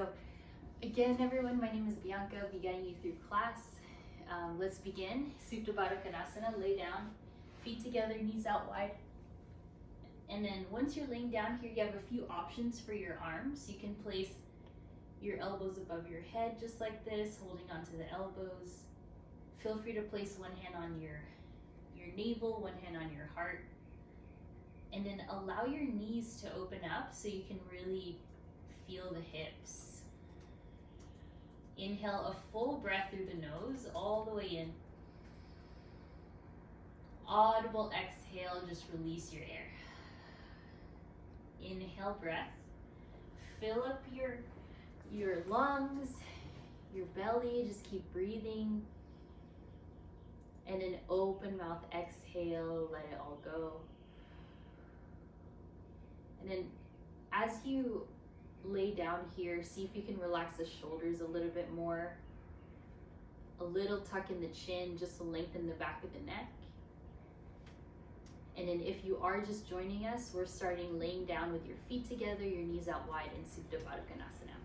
So again, everyone, my name is Bianca. I'll be guiding you through class. Let's begin. Supta Baddha Konasana. Lay down, feet together, knees out wide. And then once you're laying down here, you have a few options for your arms. You can place your elbows above your head just like this, holding onto the elbows. Feel free to place one hand on your navel, one hand on your heart. And then allow your knees to open up so you can really feel the hips. Inhale a full breath through the nose, all the way in. Audible exhale, just release your air. Inhale breath. Fill up your lungs, your belly, just keep breathing. And then open mouth, exhale, let it all go. And then as you lay down here, see if you can relax the shoulders a little bit more. A little tuck in the chin just to lengthen the back of the neck. And then if you are just joining us, we're starting laying down with your feet together, your knees out wide in Supta Baddha Konasana.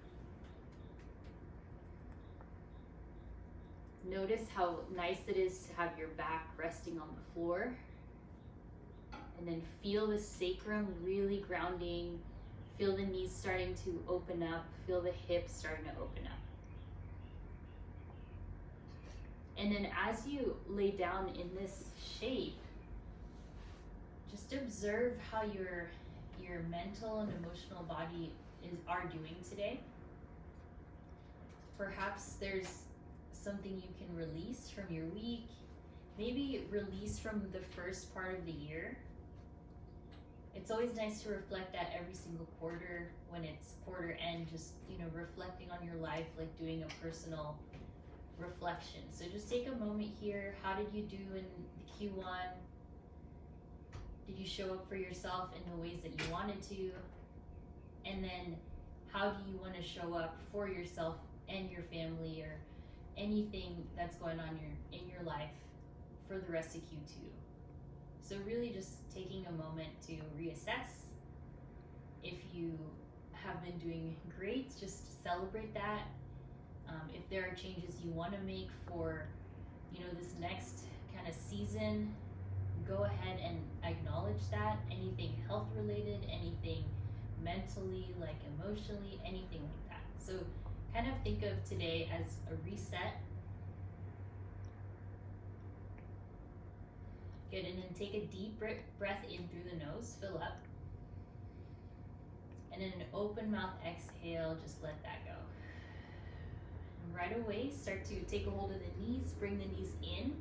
Notice how nice it is to have your back resting on the floor. And then feel the sacrum really grounding. Feel the knees starting to open up. Feel the hips starting to open up. And then as you lay down in this shape, just observe how your mental and emotional body are doing today. Perhaps there's something you can release from your week. Maybe release from the first part of the year. It's always nice to reflect that every single quarter when it's quarter end, just, reflecting on your life, like doing a personal reflection. So just take a moment here. How did you do in the Q1? Did you show up for yourself in the ways that you wanted to? And then how do you want to show up for yourself and your family or anything that's going on in your life for the rest of Q2? So really just taking a moment to reassess. If you have been doing great, just celebrate that. If there are changes you want to make for, this next kind of season, go ahead and acknowledge that. Anything health related, anything mentally, like emotionally, anything like that. So kind of think of today as a reset. Good, and then take a deep breath in through the nose, fill up. And then an open mouth exhale, just let that go. And right away, start to take a hold of the knees, bring the knees in,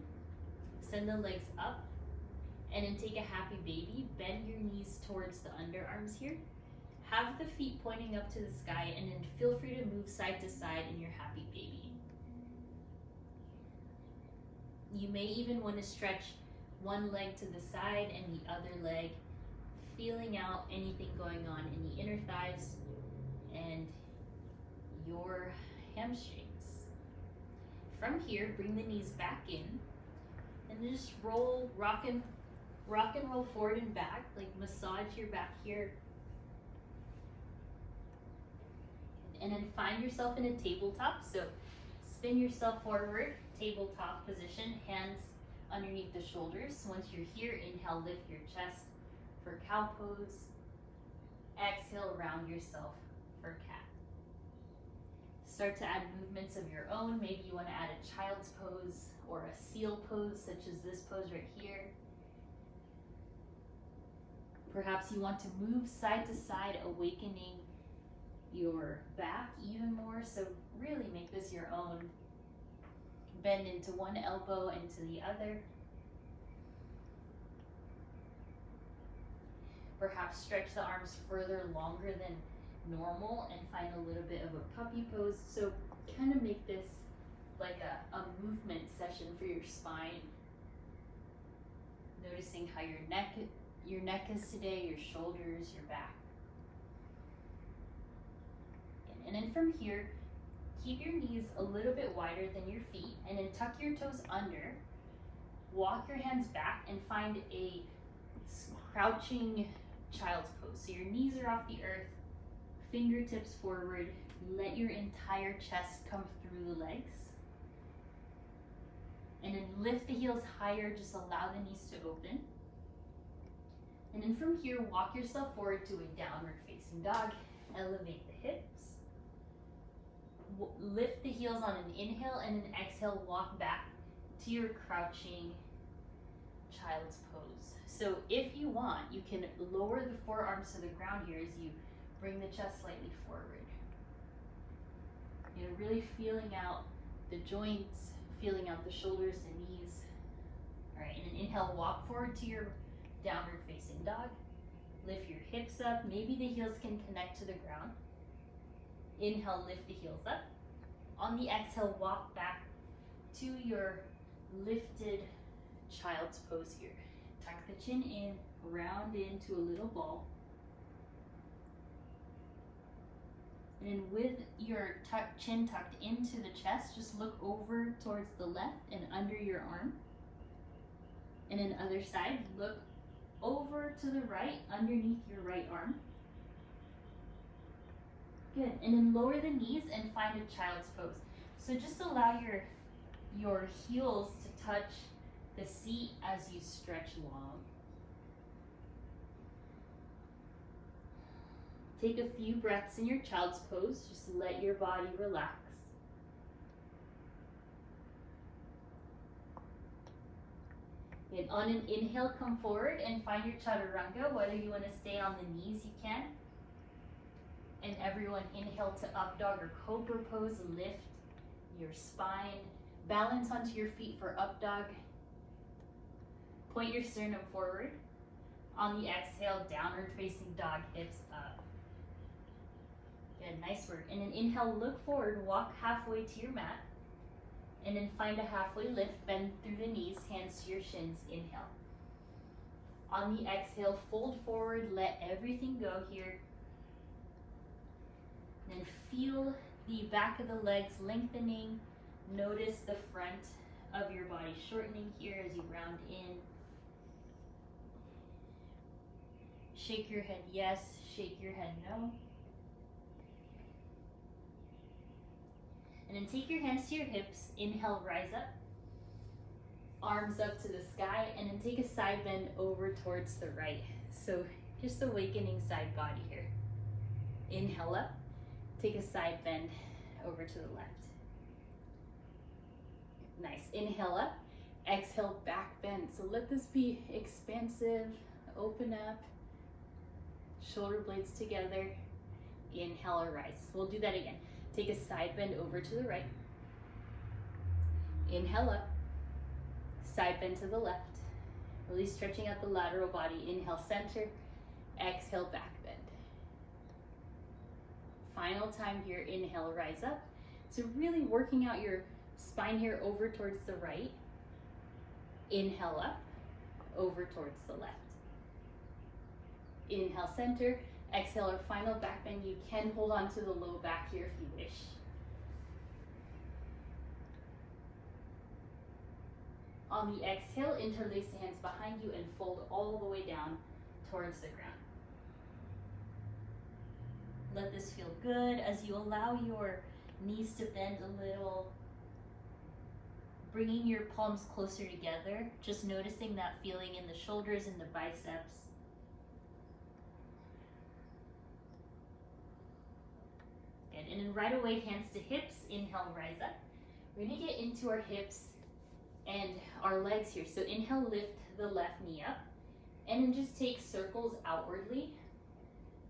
send the legs up, and then take a happy baby. Bend your knees towards the underarms here. Have the feet pointing up to the sky, and then feel free to move side to side in your happy baby. You may even want to stretch one leg to the side and the other leg, feeling out anything going on in the inner thighs and your hamstrings. From here, bring the knees back in and just rock and roll forward and back, like massage your back here. And then find yourself in a tabletop. So spin yourself forward, tabletop position, hands underneath the shoulders. Once you're here, inhale, lift your chest for cow pose. Exhale, round yourself for cat. Start to add movements of your own. Maybe you want to add a child's pose or a seal pose, such as this pose right here. Perhaps you want to move side to side, awakening your back even more. So really make this your own. Bend into one elbow and to the other. Perhaps stretch the arms further, longer than normal, and find a little bit of a puppy pose. So kind of make this like a movement session for your spine. Noticing how your neck is today, your shoulders, your back. And then from here, keep your knees a little bit wider than your feet, and then tuck your toes under. Walk your hands back and find a crouching child's pose. So your knees are off the earth, fingertips forward, Let your entire chest come through the legs. And then lift the heels higher, just allow the knees to open. And then from here, walk yourself forward to a downward facing dog. Elevate the hips. Lift the heels on an inhale, and then exhale, walk back to your crouching child's pose. So if you want, you can lower the forearms to the ground here as you bring the chest slightly forward. You're really feeling out the joints, feeling out the shoulders and knees. All right, and then inhale, walk forward to your downward facing dog. Lift your hips up. Maybe the heels can connect to the ground. Inhale, lift the heels up. On the exhale, walk back to your lifted child's pose here. Tuck the chin in, round into a little ball. And then with your chin tucked into the chest, just look over towards the left and under your arm. And then other side, look over to the right, underneath your right arm. Good, and then lower the knees and find a child's pose. So just allow your heels to touch the seat as you stretch long. Take a few breaths in your child's pose, just let your body relax. And on an inhale, come forward and find your chaturanga. Whether you want to stay on the knees, you can. And everyone, inhale to up dog or cobra pose. Lift your spine. Balance onto your feet for up dog. Point your sternum forward. On the exhale, downward facing dog, hips up. Good, nice work. And then inhale, look forward, walk halfway to your mat. And then find a halfway lift, bend through the knees, hands to your shins, inhale. On the exhale, fold forward, let everything go here. Then feel the back of the legs lengthening. Notice the front of your body shortening here as you round in. Shake your head yes, shake your head no. And then take your hands to your hips, inhale, rise up. Arms up to the sky, and then take a side bend over towards the right. So just awakening side body here. Inhale up, take a side bend over to the left. Nice, inhale up, exhale, back bend. So let this be expansive, open up, shoulder blades together, inhale or rise. We'll do that again. Take a side bend over to the right. Inhale up, side bend to the left. Really stretching out the lateral body. Inhale, center, exhale, back bend. Final time here, inhale, rise up. So really working out your spine here over towards the right. Inhale up, over towards the left. Inhale, center. Exhale, our final back bend. You can hold on to the low back here if you wish. On the exhale, interlace the hands behind you and fold all the way down towards the ground. Let this feel good as you allow your knees to bend a little. Bringing your palms closer together, just noticing that feeling in the shoulders and the biceps. And then right away, hands to hips, inhale, rise up. We're gonna get into our hips and our legs here. So inhale, lift the left knee up, and then just take circles outwardly.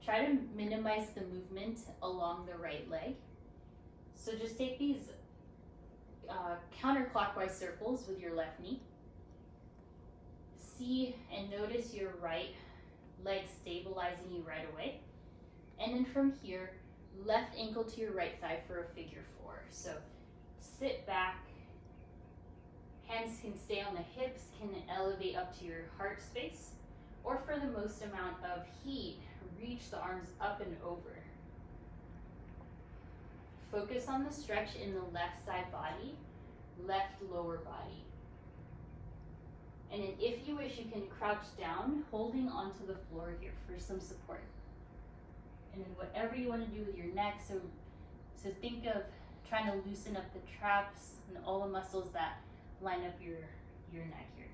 Try to minimize the movement along the right leg. So just take these counterclockwise circles with your left knee. See and notice your right leg stabilizing you right away. And then from here, left ankle to your right thigh for a figure four. So sit back, hands can stay on the hips, can elevate up to your heart space, or for the most amount of heat, reach the arms up and over. Focus on the stretch in the left side body, left lower body. And then if you wish, you can crouch down, holding onto the floor here for some support. And then whatever you want to do with your neck, so So think of trying to loosen up the traps and all the muscles that line up your neck here.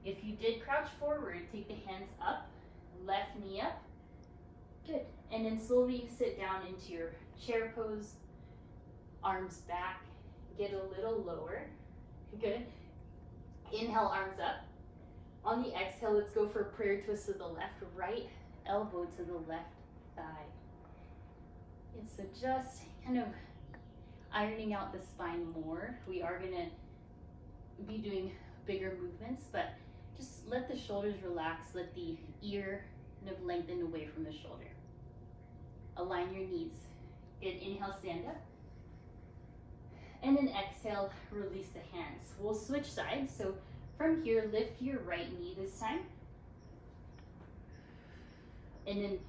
If you did crouch forward, take the hands up, left knee up. Good. And then slowly sit down into your chair pose, arms back, get a little lower. Good. Inhale, arms up. On the exhale, let's go for a prayer twist to the left, right elbow to the left thigh. And so just kind of ironing out the spine more. We are gonna be doing bigger movements, but just let the shoulders relax, let the ear kind of lengthen away from the shoulder. Align your knees. Good, inhale, stand up. And then exhale, release the hands. We'll switch sides. So from here, lift your right knee this time. And then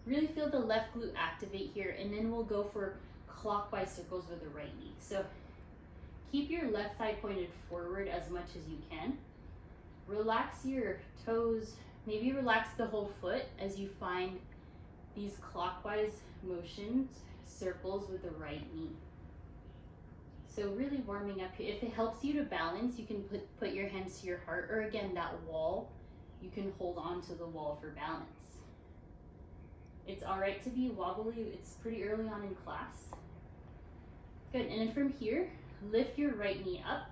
really feel the left glute activate here. And then we'll go for clockwise circles with the right knee. So keep your left thigh pointed forward as much as you can. Relax your toes. Maybe relax the whole foot as you find these clockwise motions, circles with the right knee. So really warming up here. If it helps you to balance, you can put your hands to your heart, or again, that wall, you can hold on to the wall for balance. It's all right to be wobbly. It's pretty early on in class. Good, and then from here, lift your right knee up.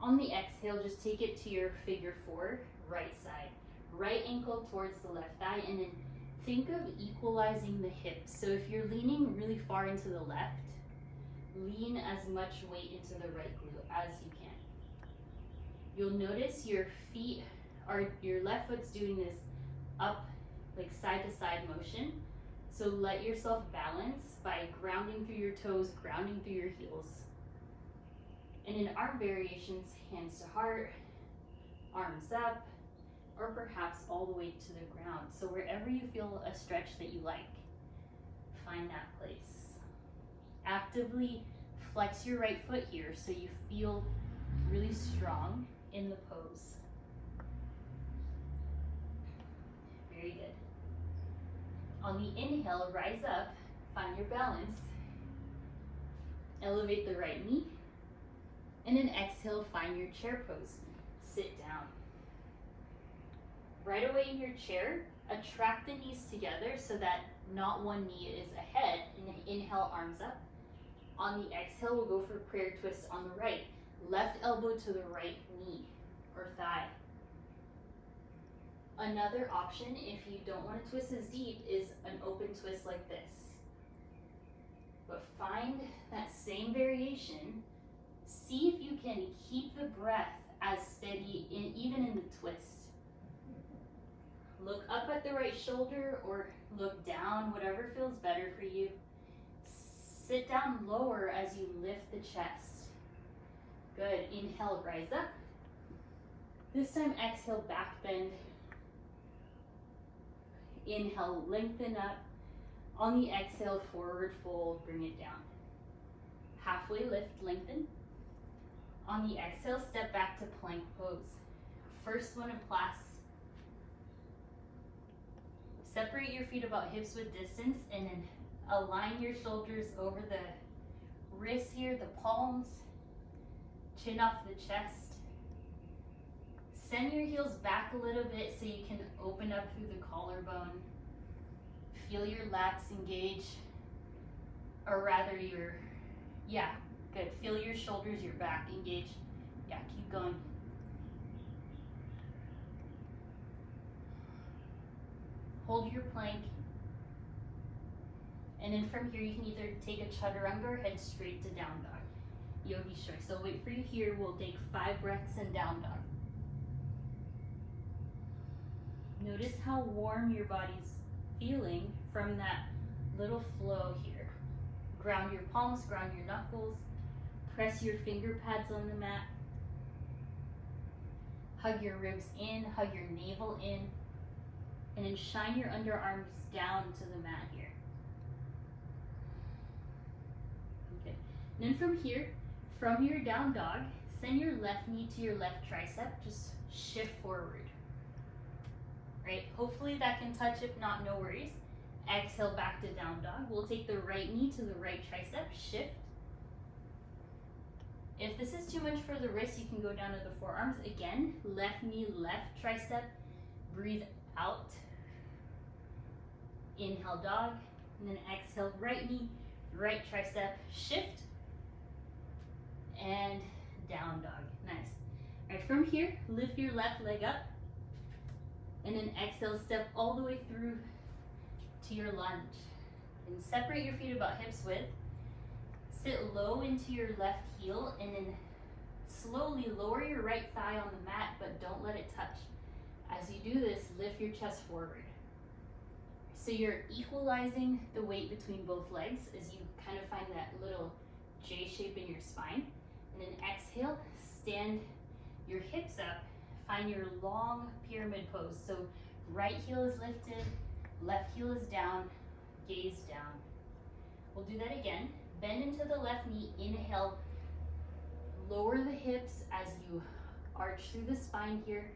On the exhale, just take it to your figure four, right side. Right ankle towards the left thigh, and then think of equalizing the hips. So if you're leaning really far into the left, lean as much weight into the right glute as you can. You'll notice your feet are, your left foot's doing this up, like side to side motion. So let yourself balance by grounding through your toes, grounding through your heels. And in arm variations, hands to heart, arms up, or perhaps all the way to the ground. So wherever you feel a stretch that you like, find that place. Actively flex your right foot here so you feel really strong in the pose. Very good. On the inhale, rise up, find your balance. Elevate the right knee. And then exhale, find your chair pose. Sit down. Right away in your chair, attract the knees together so that not one knee is ahead. And then inhale, arms up. On the exhale, we'll go for prayer twist on the right. Left elbow to the right knee or thigh. Another option, if you don't want to twist as deep, is an open twist like this. But find that same variation. See if you can keep the breath as steady even in the twist. Look up at the right shoulder or look down, whatever feels better for you. Sit down lower as you lift the chest. Good, inhale, rise up. This time exhale, back bend. Inhale, lengthen up. On the exhale, forward fold, bring it down. Halfway lift, lengthen. On the exhale, step back to plank pose. First one of class. Separate your feet about hips width distance and then align your shoulders over the wrists here, the palms, chin off the chest. Send your heels back a little bit so you can open up through the collarbone. Feel your lats engage, or rather good. Feel your shoulders, your back engage. Yeah, keep going. Hold your plank. And then from here, you can either take a chaturanga or head straight to down dog. Yogi Shri. So wait for you here. We'll take 5 breaths in down dog. Notice how warm your body's feeling from that little flow here. Ground your palms, ground your knuckles. Press your finger pads on the mat. Hug your ribs in, hug your navel in. And then shine your underarms down to the mat here. Okay. And then from here, from your down dog, send your left knee to your left tricep. Just shift forward. Right? Hopefully that can touch. If not, no worries. Exhale back to down dog. We'll take the right knee to the right tricep, shift. If this is too much for the wrist, you can go down to the forearms. Again, left knee, left tricep, breathe out. Inhale dog, and then exhale right knee, right tricep, shift, and down dog. Nice. All right, from here, lift your left leg up, and then exhale, step all the way through to your lunge. And separate your feet about hips width. Sit low into your left heel, and then slowly lower your right thigh on the mat, but don't let it touch. As you do this, lift your chest forward. So you're equalizing the weight between both legs as you kind of find that little J shape in your spine. And then exhale, stand your hips up, find your long pyramid pose. So right heel is lifted, left heel is down, gaze down. We'll do that again. Bend into the left knee, inhale, lower the hips as you arch through the spine here.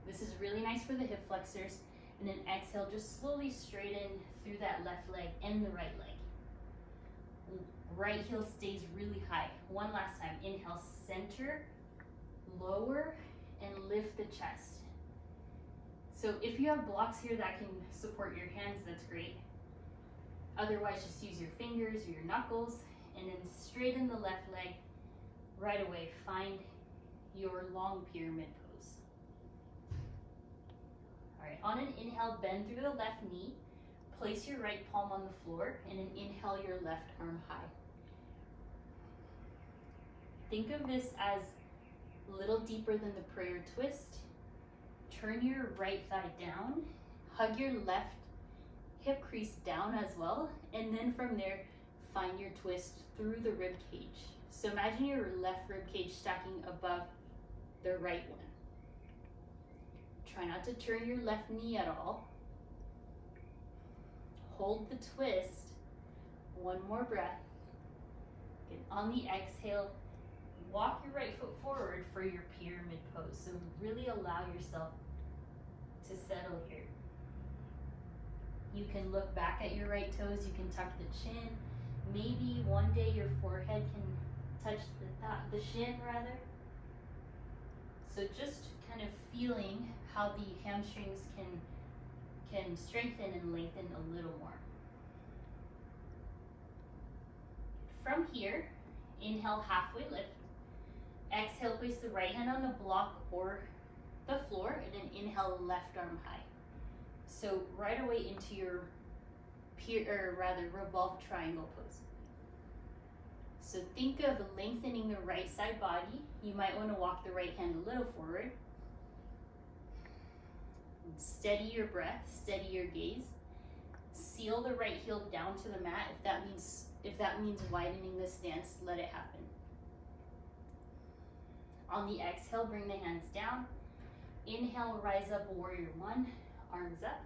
This is really nice for the hip flexors. And then exhale, just slowly straighten through that left leg and the right leg. Right heel stays really high. One last time, inhale, center, lower, and lift the chest. So if you have blocks here that can support your hands, that's great. Otherwise, just use your fingers or your knuckles, and then straighten the left leg. Right away, find your long pyramid pose. All right, on an inhale, bend through the left knee, place your right palm on the floor, and then inhale your left arm high. Think of this as a little deeper than the prayer twist. Turn your right thigh down, hug your left hip crease down as well, and then from there, find your twist through the rib cage. So imagine your left rib cage stacking above the right one. Try not to turn your left knee at all. Hold the twist. One more breath. And on the exhale, walk your right foot forward for your pyramid pose. So really allow yourself to settle here. You can look back at your right toes. You can tuck the chin. Maybe one day your forehead can touch the shin rather. So just kind of feeling how the hamstrings can strengthen and lengthen a little more. From here, inhale, halfway lift. Exhale, place the right hand on the block or the floor, and then inhale, left arm high. So right away into your revolved triangle pose. So think of lengthening the right side body. You might want to walk the right hand a little forward. Steady your breath, steady your gaze. Seal the right heel down to the mat. If that means widening the stance, let it happen. On the exhale, bring the hands down. Inhale, rise up, warrior one, arms up.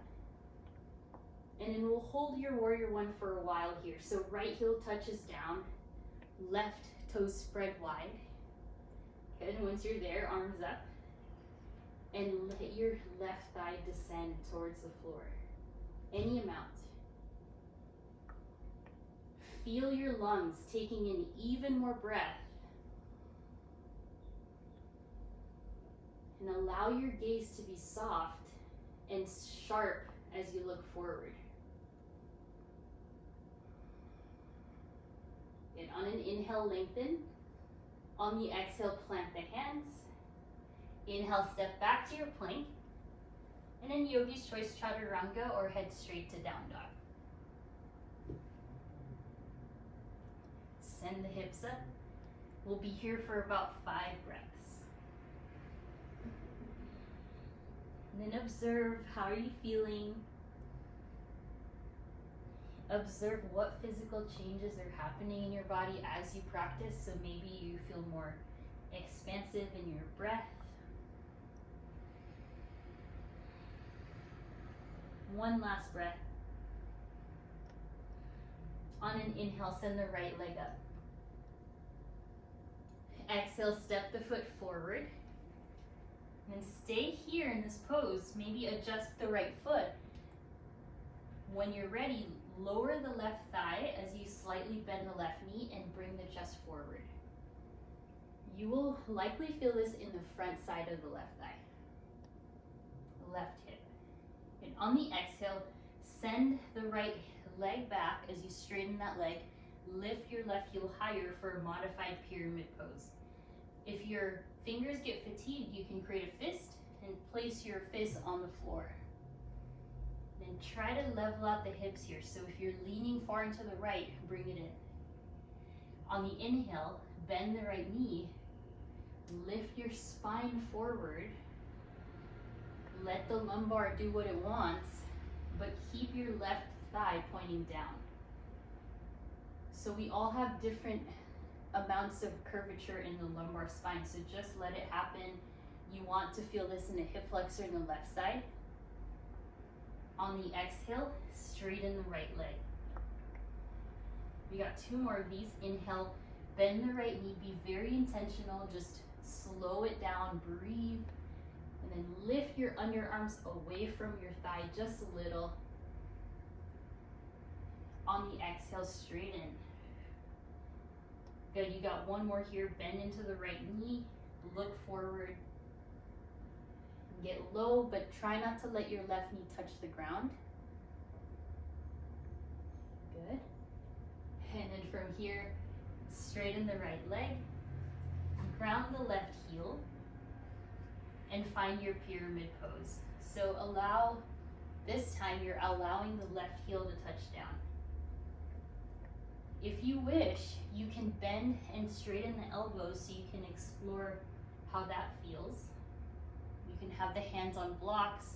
And then we'll hold your warrior one for a while here. So right heel touches down, left toes spread wide. Good, and once you're there, arms up. And let your left thigh descend towards the floor. Any amount. Feel your lungs taking in even more breath. And allow your gaze to be soft and sharp as you look forward. And on an inhale, lengthen. On the exhale, plant the hands. Inhale, step back to your plank. And then Yogi's Choice Chaturanga or head straight to down dog. Send the hips up. We'll be here for about 5 breaths. And then observe, how are you feeling? Observe what physical changes are happening in your body as you practice. So maybe you feel more expansive in your breath. One last breath. On an inhale, send the right leg up. Exhale, step the foot forward. And stay here in this pose. Maybe adjust the right foot. When you're ready, lower the left thigh as you slightly bend the left knee and bring the chest forward. You will likely feel this in the front side of the left thigh, left hip. And on the exhale, send the right leg back as you straighten that leg. Lift your left heel higher for a modified pyramid pose. If your fingers get fatigued, you can create a fist and place your fist on the floor. Then try to level out the hips here. So if you're leaning far into the right, bring it in. On the inhale, bend the right knee, lift your spine forward, let the lumbar do what it wants, but keep your left thigh pointing down. So we all have different amounts of curvature in the lumbar spine, so just let it happen. You want to feel this in the hip flexor in the left side. On the exhale, straighten the right leg. We got 2 more of these. Inhale, bend the right knee, be very intentional, just slow it down, breathe, and then lift your underarms away from your thigh just a little. On the exhale, straighten. Good, you got 1 more here. Bend into the right knee, look forward, get low, but try not to let your left knee touch the ground. Good. And then from here, straighten the right leg, ground the left heel, and find your pyramid pose. So this time you're allowing the left heel to touch down. If you wish, you can bend and straighten the elbows so you can explore how that feels. You can have the hands on blocks.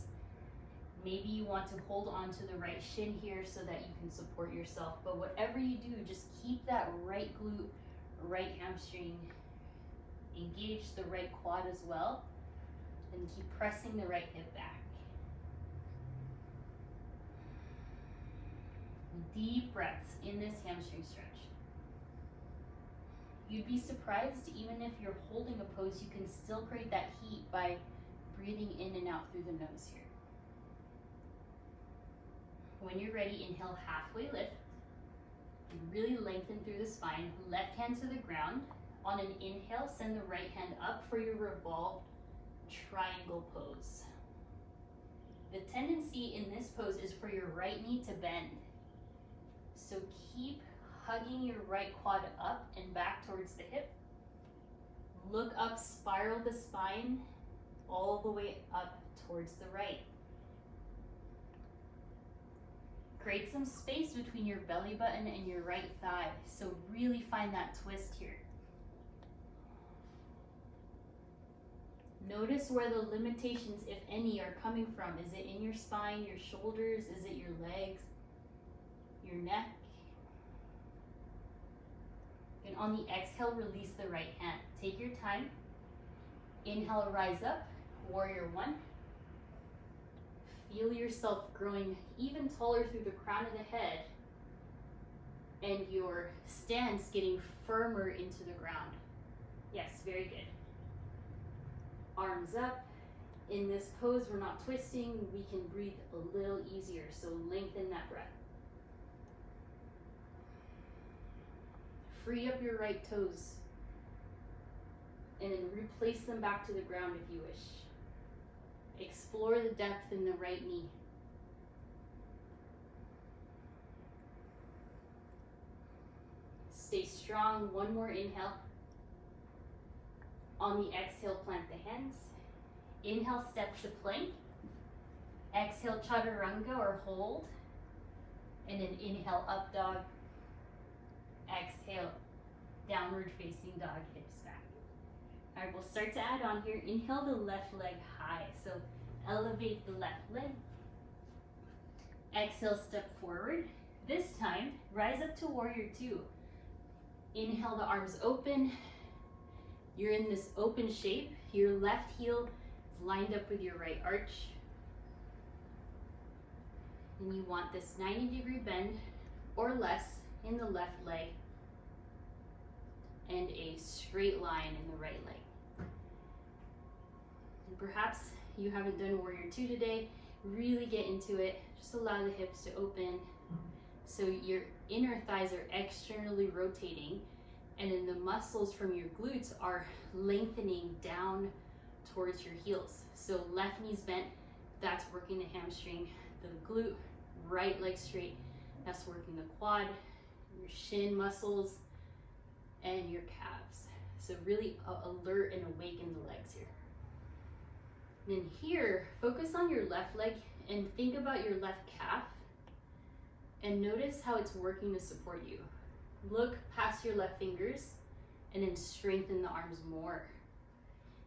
Maybe you want to hold on to the right shin here so that you can support yourself. But whatever you do, just keep that right glute, right hamstring, engage the right quad as well, and keep pressing the right hip back. Deep breaths in this hamstring stretch. You'd be surprised, even if you're holding a pose, you can still create that heat by breathing in and out through the nose here. When you're ready, inhale, halfway lift. Really lengthen through the spine. Left hand to the ground. On an inhale, send the right hand up for your revolved triangle pose. The tendency in this pose is for your right knee to bend. So keep hugging your right quad up and back towards the hip. Look up, spiral the spine all the way up towards the right. Create some space between your belly button and your right thigh. So really find that twist here. Notice where the limitations, if any, are coming from. Is it in your spine, your shoulders? Is it your legs, your neck? And on the exhale, release the right hand. Take your time. Inhale, rise up, warrior 1. Feel yourself growing even taller through the crown of the head and your stance getting firmer into the ground. Yes, very good. Arms up. In this pose, we're not twisting. We can breathe a little easier, so lengthen that breath. Free up your right toes and then replace them back to the ground if you wish. Explore the depth in the right knee. Stay strong. 1 more inhale. On the exhale, plant the hands. Inhale, step to plank. Exhale, chaturanga or hold. And then inhale, up dog. Exhale, downward facing dog, hips back. All right, we'll start to add on here. Inhale the left leg high. So elevate the left leg. Exhale, step forward. This time, rise up to warrior 2. Inhale, the arms open. You're in this open shape. Your left heel is lined up with your right arch. And you want this 90-degree bend or less in the left leg and a straight line in the right leg. And perhaps you haven't done warrior 2 today. Really get into it. Just allow the hips to open. So your inner thighs are externally rotating, and then the muscles from your glutes are lengthening down towards your heels. So left knee's bent, that's working the hamstring. The glute, right leg straight, that's working the quad, your shin muscles, and your calves. So really alert and awaken the legs here. Then here, focus on your left leg and think about your left calf and notice how it's working to support you. Look past your left fingers and then strengthen the arms more.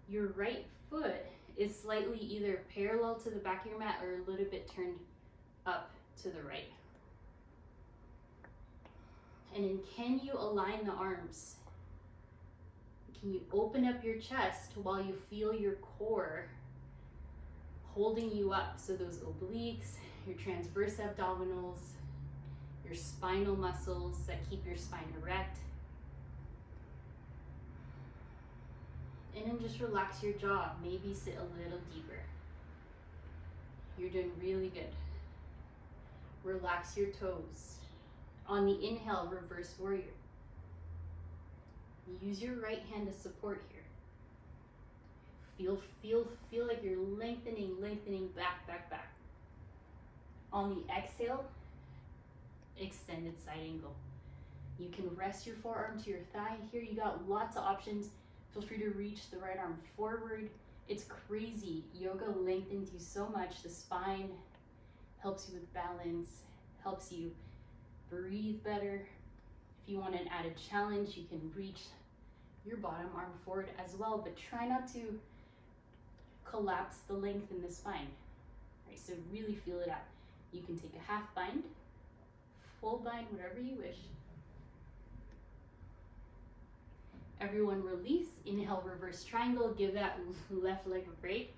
Your right foot is slightly either parallel to the back of your mat or a little bit turned up to the right. And then can you align the arms? Can you open up your chest while you feel your core holding you up? So those obliques, your transverse abdominals, your spinal muscles that keep your spine erect. And then just relax your jaw, maybe sit a little deeper. You're doing really good. Relax your toes. On the inhale, reverse warrior. Use your right hand to support here. Feel like you're lengthening back. On the exhale, extended side angle. You can rest your forearm to your thigh. Here you got lots of options. Feel free to reach the right arm forward. It's crazy. Yoga lengthens you so much. The spine helps you with balance, helps you breathe better. If you want an added challenge, you can reach your bottom arm forward as well, but try not to collapse the length in the spine. Right, so really feel it out. You can take a half bind, full bind, whatever you wish. Everyone release, inhale, reverse triangle, give that left leg a break.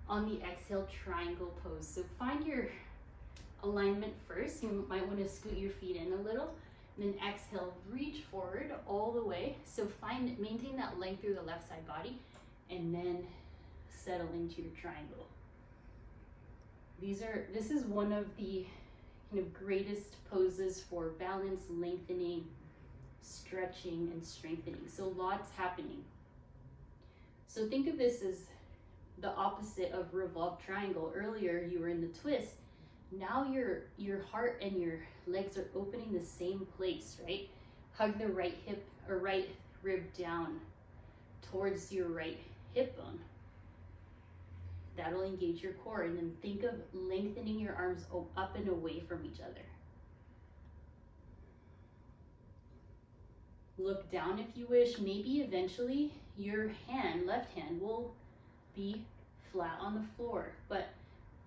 On the exhale, triangle pose. So find your alignment first. You might want to scoot your feet in a little, and then exhale, reach forward all the way. So maintain that length through the left side body, and then settle into your triangle. This is one of the kind of greatest poses for balance, lengthening, stretching, and strengthening. So lots happening. So think of this as the opposite of revolved triangle. Earlier you were in the twist. Now your heart and your legs are opening the same place, right? Hug the right hip or right rib down towards your right hip bone. That'll engage your core, and then think of lengthening your arms up and away from each other. Look down if you wish. Maybe eventually your left hand will be flat on the floor, but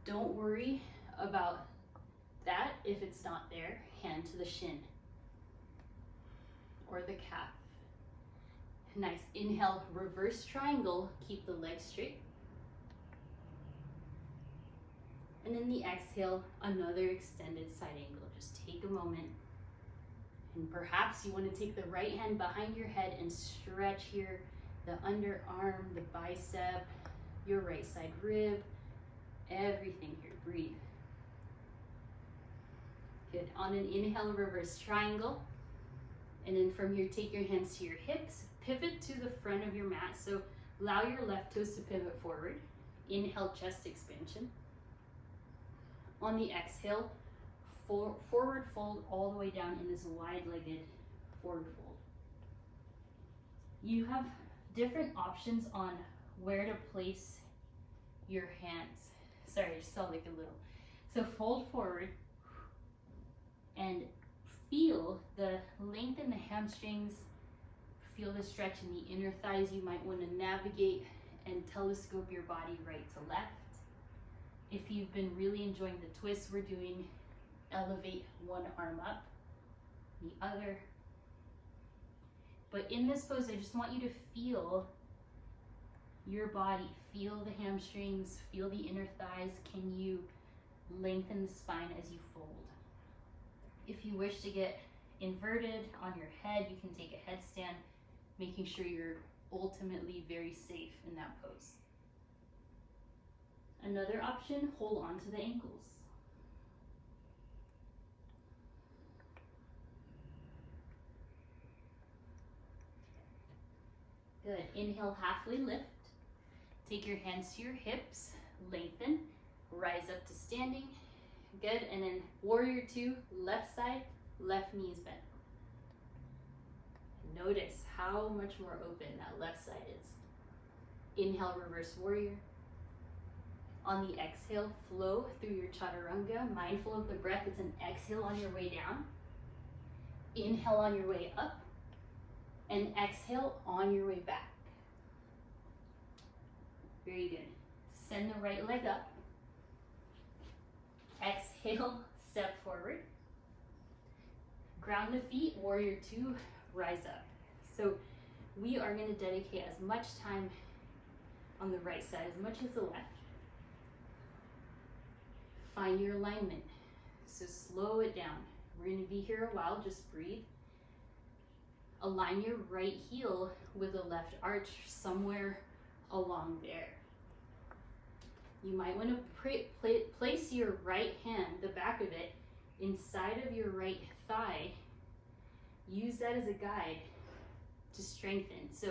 don't worry about that if it's not there. Hand to the shin or the calf. Nice. Inhale, reverse triangle. Keep the legs straight. And then the exhale, another extended side angle. Just take a moment. And perhaps you want to take the right hand behind your head and stretch here, the underarm, the bicep, your right side rib, everything here. Breathe. Good. On an inhale, reverse triangle. And then from here, take your hands to your hips, pivot to the front of your mat. So allow your left toes to pivot forward. Inhale, chest expansion. On the exhale, forward fold all the way down in this wide-legged forward fold. You have different options on where to place your hands. Sorry, I just felt like a little. So fold forward and feel the length in the hamstrings, feel the stretch in the inner thighs. You might want to navigate and telescope your body right to left. If you've been really enjoying the twists we're doing, elevate one arm up, the other. But in this pose, I just want you to feel your body, feel the hamstrings, feel the inner thighs. Can you lengthen the spine as you fold? If you wish to get inverted on your head, you can take a headstand, making sure you're ultimately very safe in that pose. Another option, hold on to the ankles. Good. Inhale, halfway lift. Take your hands to your hips, lengthen, rise up to standing. Good. And then warrior two, left side, left knee is bent. Notice how much more open that left side is. Inhale, reverse warrior. On the exhale, flow through your chaturanga, mindful of the breath. It's an exhale on your way down. Inhale on your way up. And exhale on your way back. Very good. Send the right leg up. Exhale, step forward. Ground the feet, warrior two, rise up. So we are going to dedicate as much time on the right side as much as the left. Find your alignment. So slow it down. We're going to be here a while, just breathe. Align your right heel with the left arch somewhere along there. You might want to place your right hand, the back of it, inside of your right thigh. Use that as a guide to strengthen. So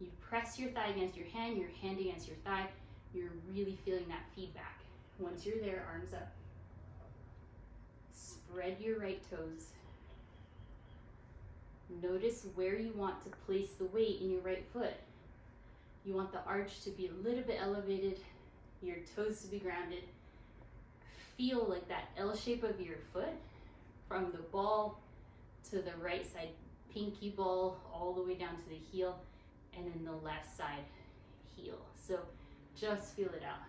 you press your thigh against your hand against your thigh. You're really feeling that feedback. Once you're there, arms up. Spread your right toes. Notice where you want to place the weight in your right foot. You want the arch to be a little bit elevated, your toes to be grounded. Feel like that L shape of your foot from the ball to the right side pinky ball all the way down to the heel, and then the left side heel. So just feel it out.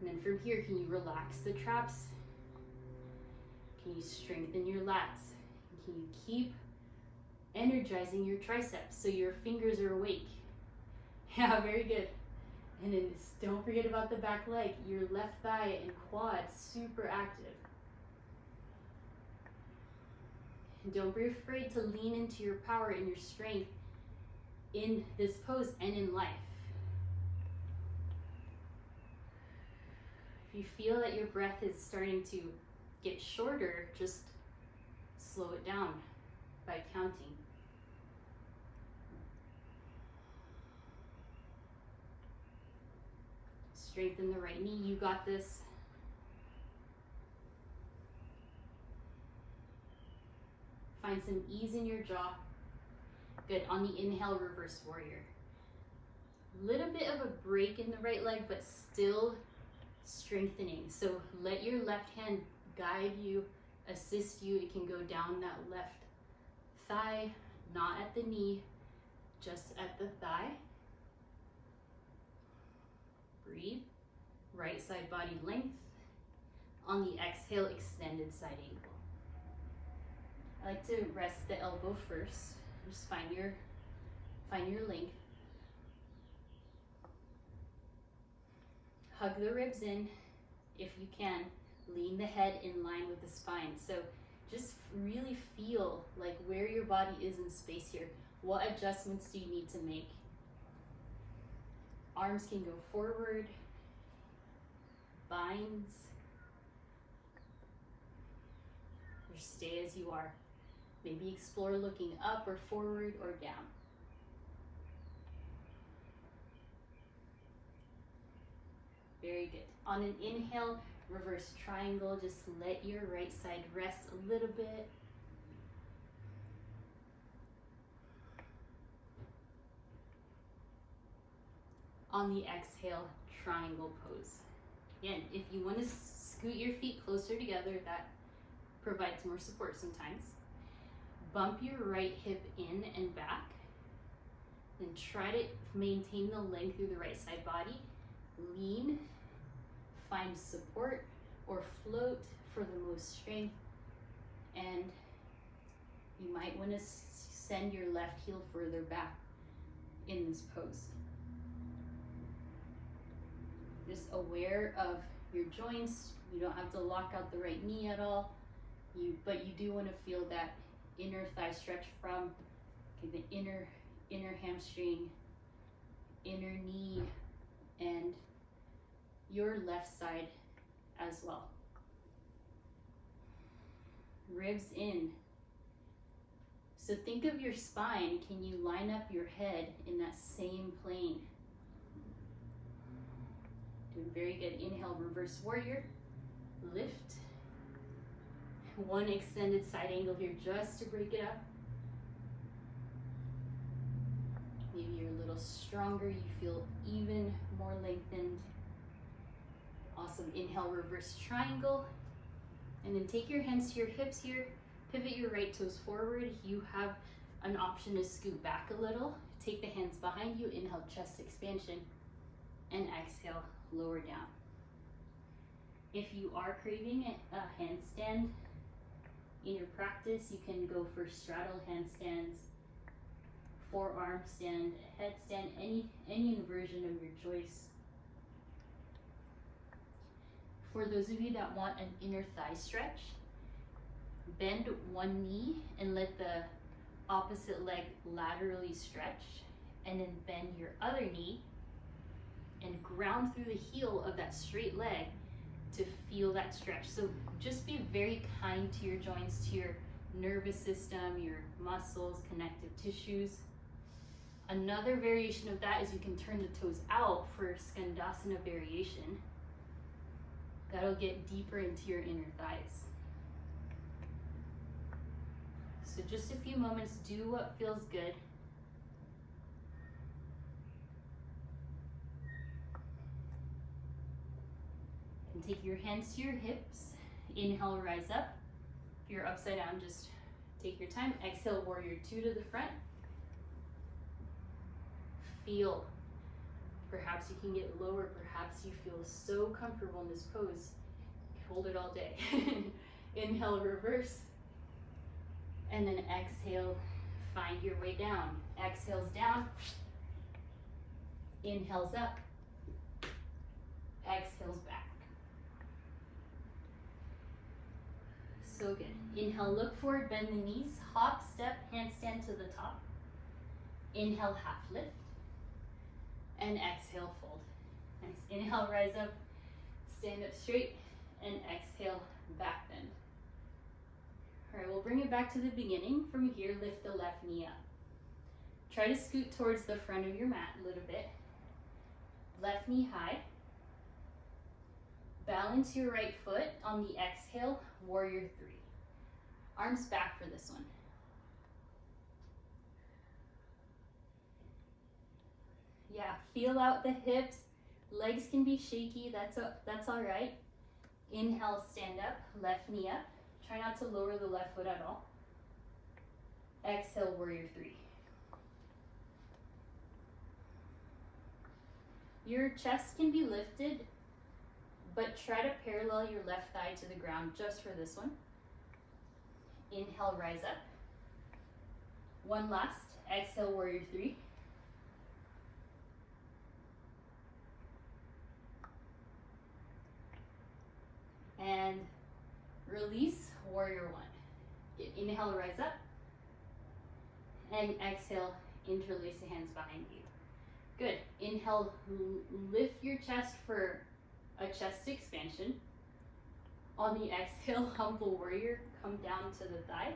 And then from here, can you relax the traps? Can you strengthen your lats? Can you keep energizing your triceps so your fingers are awake? Yeah, very good. And then don't forget about the back leg, your left thigh and quad, super active. And don't be afraid to lean into your power and your strength in this pose and in life. If you feel that your breath is starting to get shorter, just slow it down by counting. Strengthen the right knee, you got this. Find some ease in your jaw. Good, on the inhale, reverse warrior. Little bit of a break in the right leg, but still strengthening. So let your left hand guide you, assist you. It can go down that left thigh, not at the knee, just at the thigh. Breathe. Right side body length. On the exhale, extended side ankle. I like to rest the elbow first. Just find your length. Hug the ribs in if you can. Lean the head in line with the spine. So just really feel like where your body is in space here. What adjustments do you need to make? Arms can go forward, binds, or stay as you are. Maybe explore looking up or forward or down. Very good. On an inhale, reverse triangle, just let your right side rest a little bit. On the exhale, triangle pose. Again, if you want to scoot your feet closer together, that provides more support sometimes. Bump your right hip in and back. Then try to maintain the length through the right side body. Lean, find support, or float for the most strength. And you might want to send your left heel further back in this pose. Just aware of your joints. You don't have to lock out the right knee at all. But you do want to feel that inner thigh stretch from the inner hamstring, inner knee, and your left side as well. Ribs in. So think of your spine. Can you line up your head in that same plane? Doing very good. Inhale, reverse warrior. Lift. One extended side angle here just to break it up. Maybe you're a little stronger. You feel even more lengthened. Awesome. Inhale, reverse triangle. And then take your hands to your hips here. Pivot your right toes forward. You have an option to scoot back a little. Take the hands behind you. Inhale, chest expansion. And exhale, lower down. If you are craving a handstand in your practice, you can go for straddle handstands, forearm stand, headstand, any inversion of your choice. For those of you that want an inner thigh stretch, bend one knee and let the opposite leg laterally stretch, and then bend your other knee and ground through the heel of that straight leg to feel that stretch. So just be very kind to your joints, to your nervous system, your muscles, connective tissues. Another variation of that is you can turn the toes out for Skandasana variation. That'll get deeper into your inner thighs. So just a few moments, do what feels good. And take your hands to your hips. Inhale, rise up. If you're upside down, just take your time. Exhale, warrior two to the front. Feel. Perhaps you can get lower. Perhaps you feel so comfortable in this pose. Hold it all day. Inhale, reverse. And then exhale, find your way down. Exhales down. Inhales up. Exhales back. So good. Inhale, look forward, bend the knees. Hop, step, handstand to the top. Inhale, half lift. And exhale, fold. Nice. Inhale, rise up, stand up straight, and exhale, back bend. All right, we'll bring it back to the beginning. From here, lift the left knee up. Try to scoot towards the front of your mat a little bit. Left knee high. Balance your right foot on the exhale, warrior three. Arms back for this one. Yeah, feel out the hips. Legs can be shaky, that's all right. Inhale, stand up, left knee up. Try not to lower the left foot at all. Exhale, warrior three. Your chest can be lifted, but try to parallel your left thigh to the ground just for this one. Inhale, rise up. One last. Exhale, warrior three. And release, warrior one. Inhale, rise up. And exhale, interlace the hands behind you. Good. Inhale, lift your chest for a chest expansion. On the exhale, humble warrior, come down to the thigh.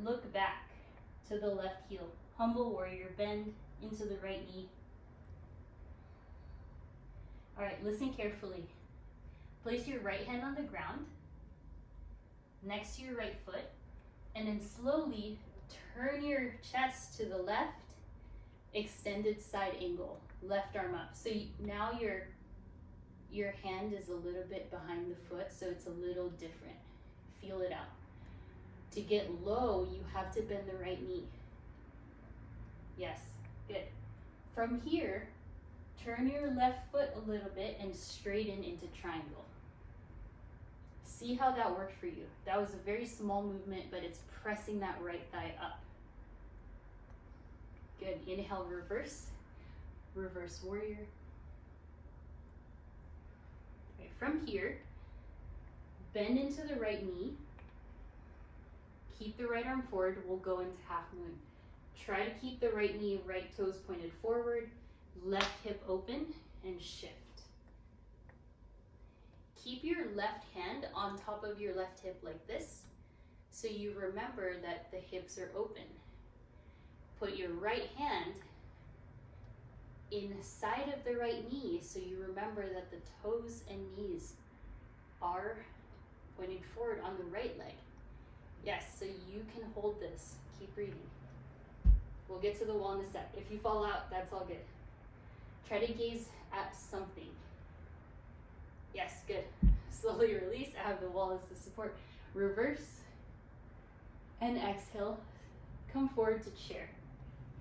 Look back to the left heel. Humble warrior, bend into the right knee. All right, listen carefully. Place your right hand on the ground, next to your right foot, and then slowly turn your chest to the left, extended side angle, left arm up. So now your hand is a little bit behind the foot, so it's a little different. Feel it out. To get low, you have to bend the right knee. Yes, good. From here, turn your left foot a little bit and straighten into triangle. See how that worked for you. That was a very small movement, but it's pressing that right thigh up. Good. Inhale, reverse. Reverse warrior. Okay, from here, bend into the right knee. Keep the right arm forward. We'll go into half moon. Try to keep the right knee, right toes pointed forward. Left hip open and shift. Keep your left hand on top of your left hip like this, so you remember that the hips are open. Put your right hand inside of the right knee, so you remember that the toes and knees are pointing forward on the right leg. Yes, so you can hold this. Keep breathing. We'll get to the wall in a sec. If you fall out, that's all good. Try to gaze at something. Yes, good. Slowly release. I have the wall as the support. Reverse and exhale. Come forward to chair.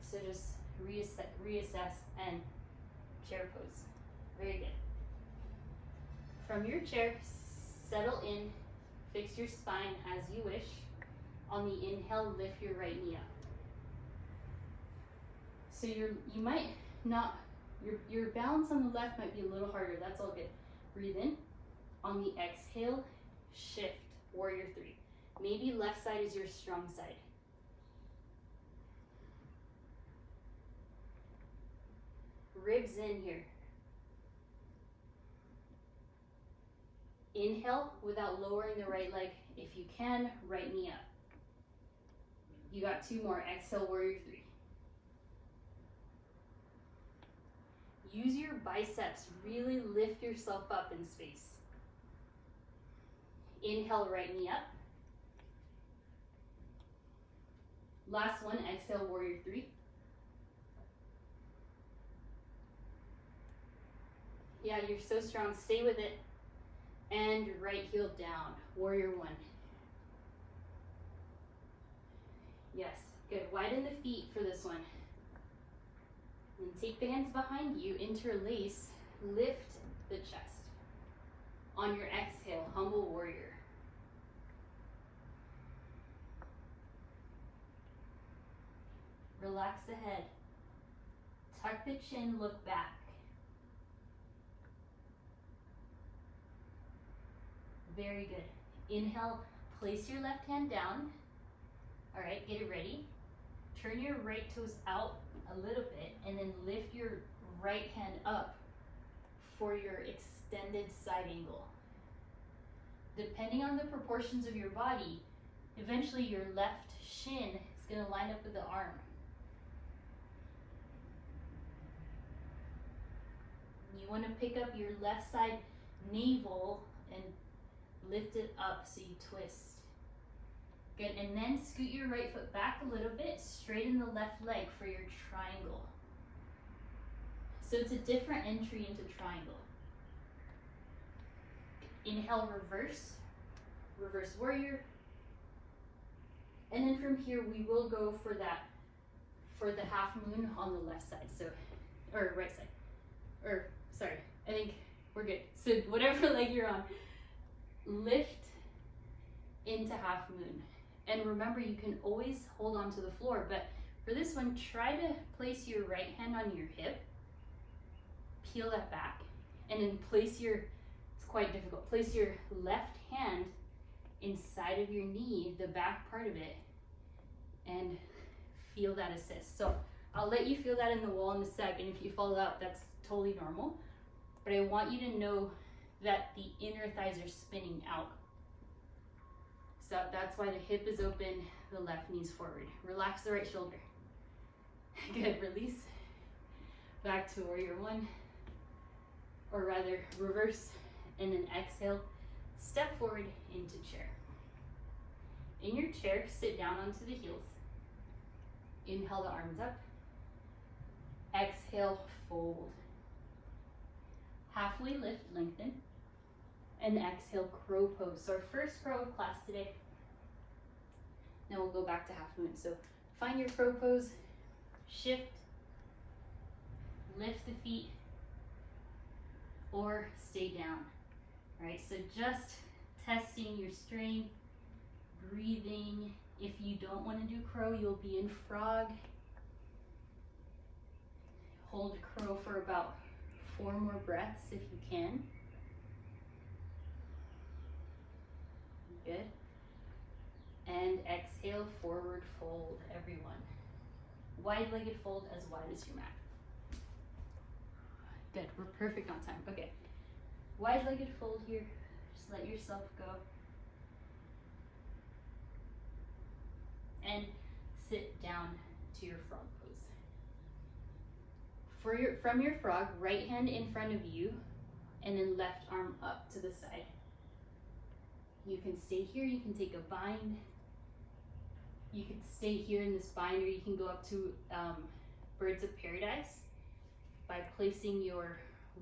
So just reassess and chair pose. Very good. From your chair, settle in. Fix your spine as you wish. On the inhale, lift your right knee up. So you might not, your balance on the left might be a little harder. That's all good. Breathe in. On the exhale, shift, warrior three. Maybe left side is your strong side. Ribs in here. Inhale without lowering the right leg. If you can, right knee up. You got two more. Exhale, warrior three. Use your biceps. Really lift yourself up in space. Inhale, right knee up. Last one, exhale, warrior three. Yeah, you're so strong. Stay with it. And right heel down, warrior one. Yes, good. Widen the feet for this one. And take the hands behind you, interlace, lift the chest. On your exhale, humble warrior. Relax the head. Tuck the chin, look back. Very good. Inhale, place your left hand down. All right, get it ready. Turn your right toes out a little bit and then lift your right hand up for your extended side angle. Depending on the proportions of your body, eventually your left shin is going to line up with the arm. You want to pick up your left side navel and lift it up so you twist. Good, and then scoot your right foot back a little bit, straighten the left leg for your triangle. So it's a different entry into triangle. Inhale, reverse, reverse warrior. And then from here, we will go for the half moon on the left side, so, or right side, or sorry, I think we're good. So whatever leg you're on, lift into half moon. And remember, you can always hold on to the floor, but for this one, try to place your right hand on your hip, peel that back, and then place your, it's quite difficult, place your left hand inside of your knee, the back part of it, and feel that assist. So I'll let you feel that in the wall in a sec, and if you fall out, that's totally normal. But I want you to know that the inner thighs are spinning out. So that's why the hip is open, the left knee's forward. Relax the right shoulder. Good, release. Back to warrior one, or rather reverse, and then exhale, step forward into chair. In your chair, sit down onto the heels. Inhale the arms up. Exhale, fold. Halfway lift, lengthen. And exhale, crow pose. So our first crow of class today. Now we'll go back to half moon. So find your crow pose, shift, lift the feet, or stay down. All right, so just testing your strength, breathing. If you don't want to do crow, you'll be in frog. Hold crow for about 4 more breaths if you can. Good. And exhale, forward fold, everyone. Wide-legged fold as wide as your mat. Good, we're perfect on time. Okay, wide-legged fold here. Just let yourself go. And sit down to your frog pose. From your frog, right hand in front of you, and then left arm up to the side. You can stay here, you can take a bind. You can stay here in this bind, or you can go up to Birds of Paradise by placing your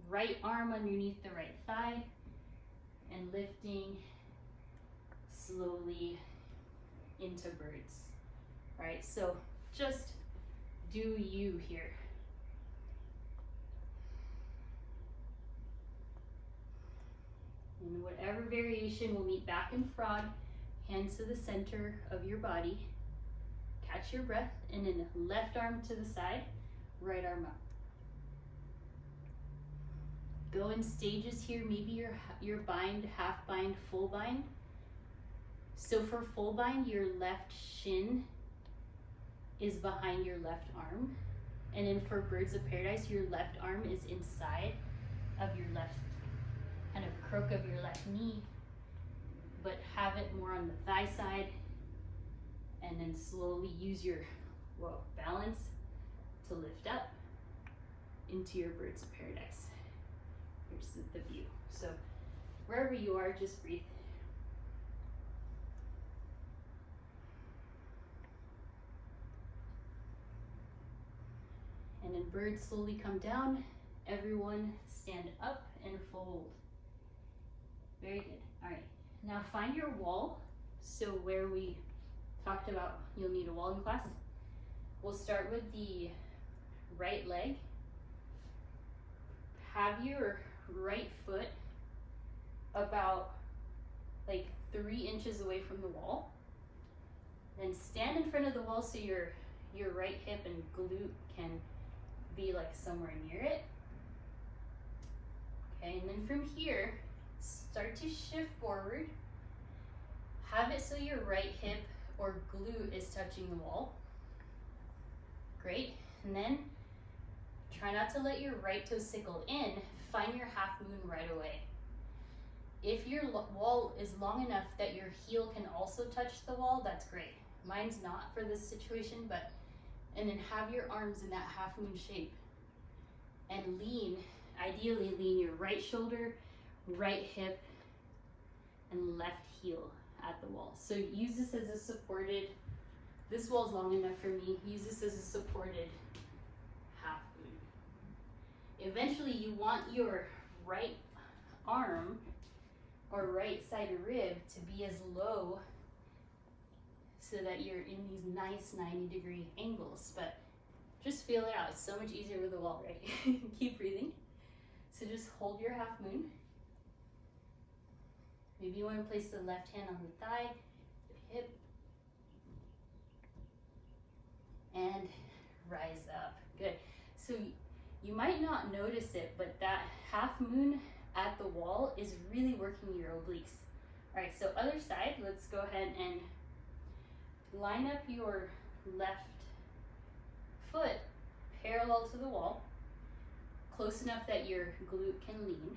right arm underneath the right thigh and lifting slowly into birds. All right, so just do you here. In whatever variation, we'll meet back in frog, hands to the center of your body. Catch your breath, and then left arm to the side, right arm up. Go in stages here, maybe your bind, half bind, full bind. So for full bind, your left shin is behind your left arm. And then for Birds of Paradise, your left arm is inside of your left, kind of crook of your left knee, but have it more on the thigh side. And then slowly use your balance to lift up into your Birds of Paradise. Here's the view. So wherever you are, just breathe. And then birds slowly come down. Everyone stand up and fold. Very good. All right. Now find your wall. So where we talked about you'll need a wall in class. We'll start with the right leg. Have your right foot about like 3 inches away from the wall. Then stand in front of the wall so your right hip and glute can be like somewhere near it. Okay, and then from here, start to shift forward. Have it so your right hip or glute is touching the wall. Great. And then try not to let your right toe sickle in. Find your half moon right away. If your wall is long enough that your heel can also touch the wall, that's great. Mine's not for this situation, but, and then have your arms in that half moon shape. And lean, ideally lean your right shoulder, right hip, and left heel at the wall. So use this as a supported, this wall is long enough for me, use this as a supported half moon. Eventually you want your right arm or right side rib to be as low so that you're in these nice 90-degree angles, but just feel it out. It's so much easier with a wall, right? Keep breathing. So just hold your half moon. Maybe you want to place the left hand on the thigh, the hip, and rise up. Good. So you might not notice it, but that half moon at the wall is really working your obliques. All right, so other side, let's go ahead and line up your left foot parallel to the wall, close enough that your glute can lean.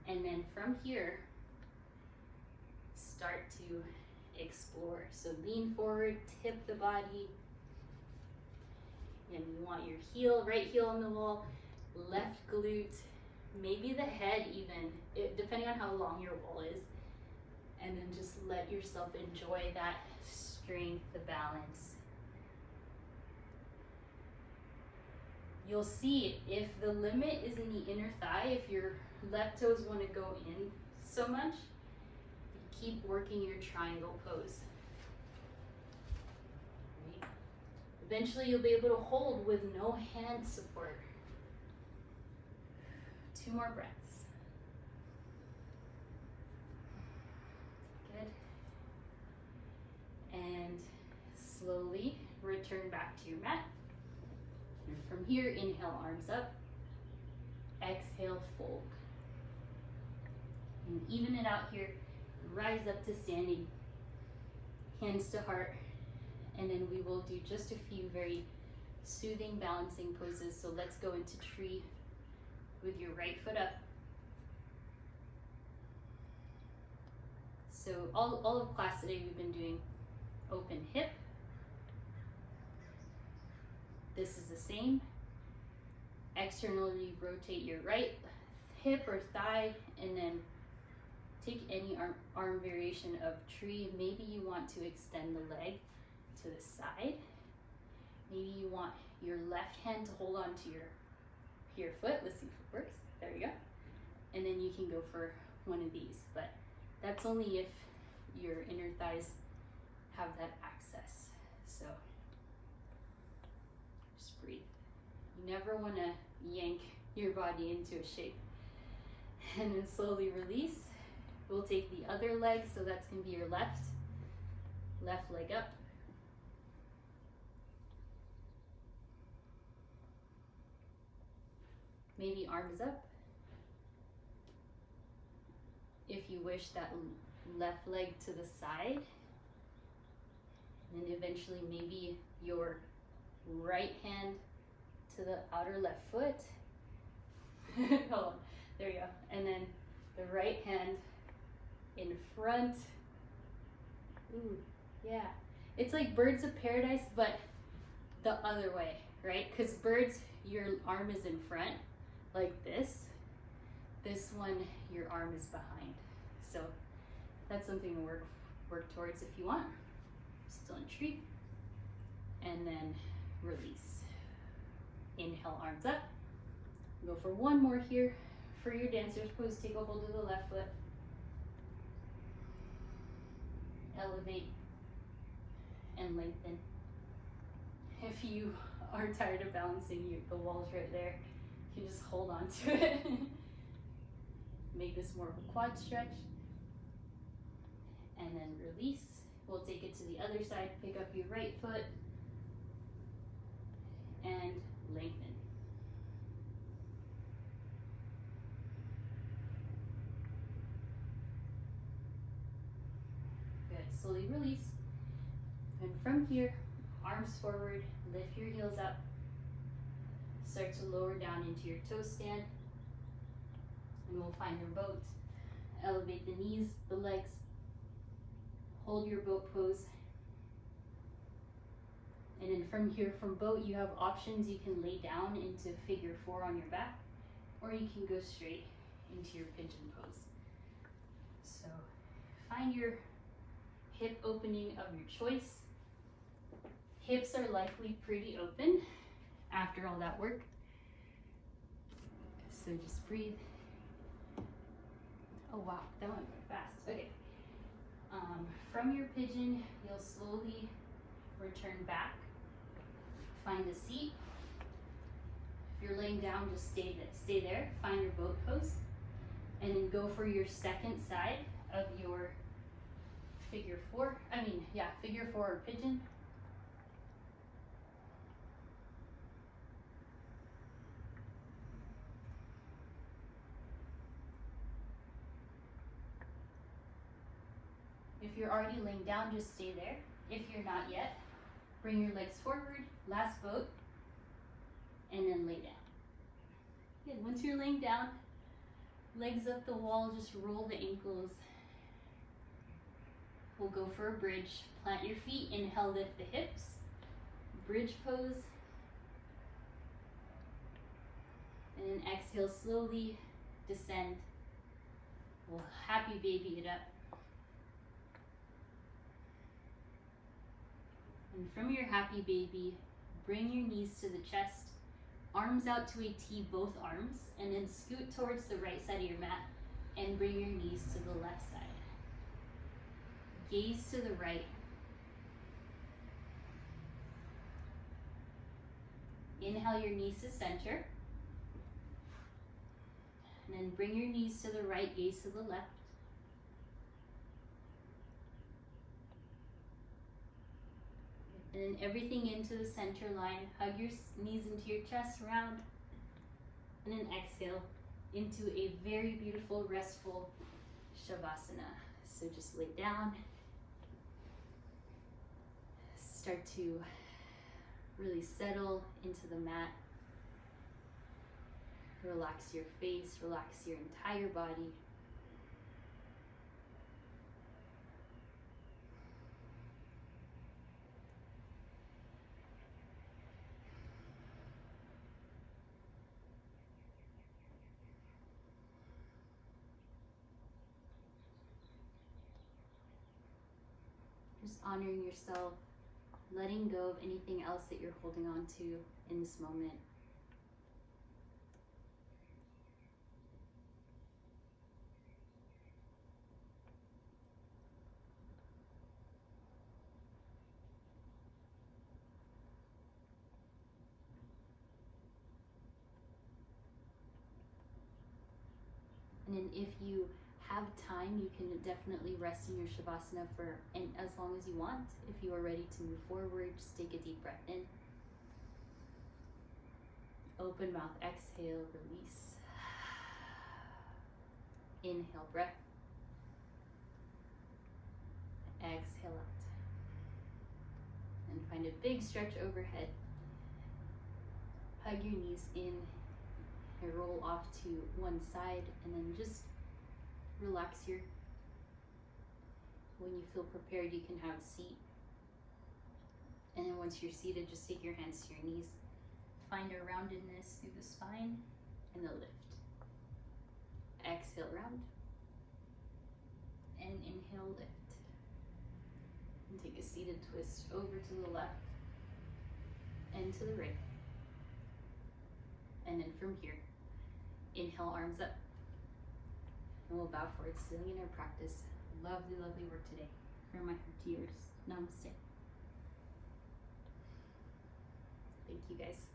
And then from here, start to explore. So lean forward, tip the body, and you want your heel, right heel on the wall, left glute, maybe the head even, depending on how long your wall is. And then just let yourself enjoy that strength, the balance. You'll see if the limit is in the inner thigh, if your left toes want to go in so much, keep working your triangle pose. Right. Eventually you'll be able to hold with no hand support. 2 more breaths. Good. And slowly return back to your mat. And from here, inhale, arms up. Exhale, fold. And even it out here. Rise up to standing. Hands to heart. And then we will do just a few very soothing, balancing poses. So let's go into tree with your right foot up. So all of class today we've been doing open hip. This is the same. Externally rotate your right hip or thigh, and then take any arm variation of tree. Maybe you want to extend the leg to the side. Maybe you want your left hand to hold on to your foot. Let's see if it works. There you go. And then you can go for one of these, but that's only if your inner thighs have that access. So just breathe. You never want to yank your body into a shape. And then slowly release. We'll take the other leg, so that's going to be your left leg up. Maybe arms up. If you wish, that left leg to the side. And then eventually maybe your right hand to the outer left foot. Hold on, there you go. And then the right hand in front. Ooh, yeah. It's like birds of paradise, but the other way, right? Because birds, your arm is in front, like this. This one, your arm is behind. So that's something to work towards if you want. Still in tree. And then release. Inhale, arms up. Go for one more here. For your dancer's pose, take a hold of the left foot. Elevate and lengthen. If you are tired of balancing, the wall's right there. You can just hold on to it. Make this more of a quad stretch. And then release. We'll take it to the other side. Pick up your right foot and lengthen. Slowly release. And from here, arms forward, lift your heels up. Start to lower down into your toe stand. And we'll find your boat. Elevate the knees, the legs. Hold your boat pose. And then from here, from boat, you have options. You can lay down into figure 4 on your back, or you can go straight into your pigeon pose. So find your hip opening of your choice. Hips are likely pretty open after all that work. So just breathe. Oh wow, that went fast. Okay. From your pigeon, you'll slowly return back. Find a seat. If you're laying down, just stay there. Find your boat pose. And then go for your second side of your figure 4 or pigeon. If you're already laying down, just stay there. If you're not yet, bring your legs forward, last boat, and then lay down. Good. Once you're laying down, legs up the wall, just roll the ankles. We'll go for a bridge. Plant your feet, inhale, lift the hips. Bridge pose. And then exhale, slowly descend. We'll happy baby it up. And from your happy baby, bring your knees to the chest, arms out to a T, both arms, and then scoot towards the right side of your mat and bring your knees to the left side. Gaze to the right. Inhale your knees to center. And then bring your knees to the right, gaze to the left. And then everything into the center line. Hug your knees into your chest, round. And then exhale into a very beautiful, restful Shavasana. So just lay down. Start to really settle into the mat. Relax your face, relax your entire body. Just honoring yourself, letting go of anything else that you're holding on to in this moment. And then if you have time, you can definitely rest in your Shavasana for as long as you want. If you are ready to move forward, just take a deep breath in. Open mouth, exhale, release. Inhale, breath. Exhale out. And find a big stretch overhead. Hug your knees in and roll off to one side, and then just relax here. When you feel prepared, you can have a seat. And then once you're seated, just take your hands to your knees. Find a roundedness through the spine and the lift. Exhale, round. And inhale, lift. And take a seated twist over to the left and to the right. And then from here, inhale, arms up. And we'll bow forward, sealing in our practice. Lovely, lovely work today. From my heart to yours. Namaste. Thank you, guys.